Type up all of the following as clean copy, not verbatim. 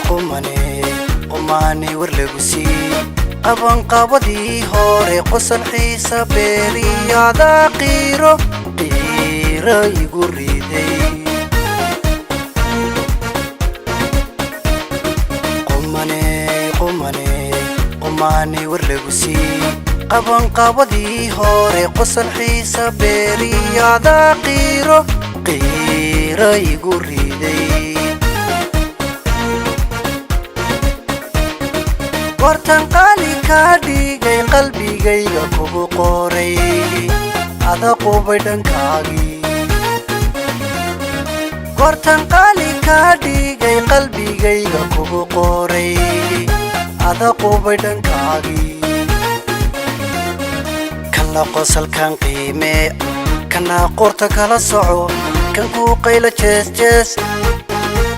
qumane war lagu sii qaban qabadii hore qosol xiisa beeriyada qiiro igu riday qumane war lagu sii qaban qabadii hore qosol xiisa beeriyada qiiro igu riday wartan qaali ka dhigay qalbigayga kugu qoray ada qubay dhankaagii wartan qaali ka dhigay qalbigayga kugu qoray ada qubay dhankaagii kana qosalkan qiime kana qorta kala soco kan ku qayla jees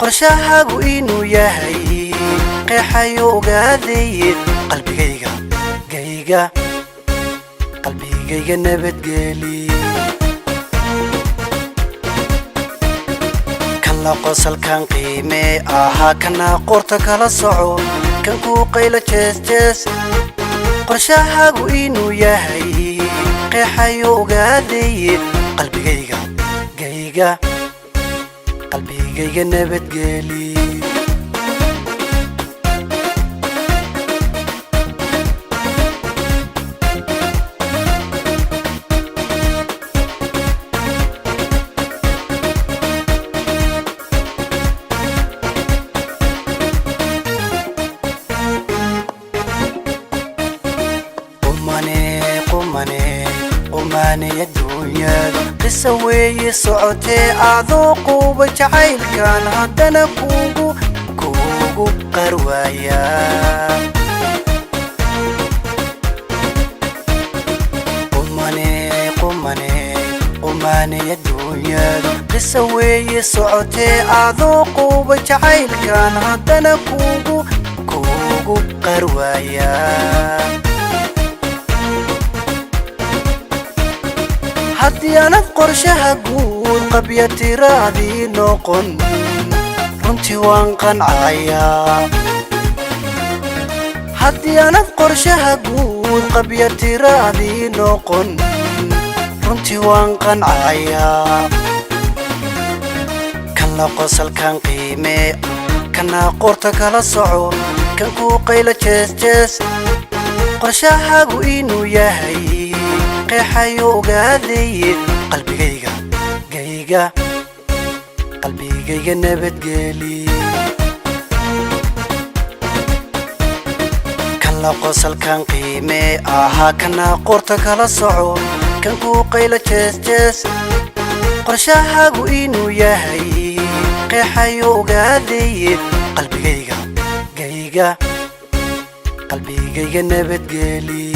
qorshahaagu inuu yahay qeexayo ogaadayay qalbigayga nabadgeli kana qosalkan qiime ahaa kana qorta kala soco kan ku qayla jees qorshahaagu inuu yahay qeexayo ogaadayay qalbigayga nabadgeli qumane الدنيا قصة وي صعتي أذوق بجعيل كان هدنا كوغو قروايا قمane الدنيا قصة وي صعتي أذوق بجعيل كان هدنا كوغو قروايا haddii aanad qorshaha guud qabyati raacdii noqon runtii waan qancayaa haddii aanad qorshaha guud qabyati raacdii noqon runtii waan qancayaa kana qosalkan qiime kana qorta kala soco kan ku qayla jees qorshahaagu inuu yahay qeexayo ogaadayay qalbigayga nabadgeli kana qosalkan qiime ahaa kana qorta kala soco kan ku qayla jees qorshahaagu inuu yahay qeexayo ogaadayay qalbigayga nabadgeli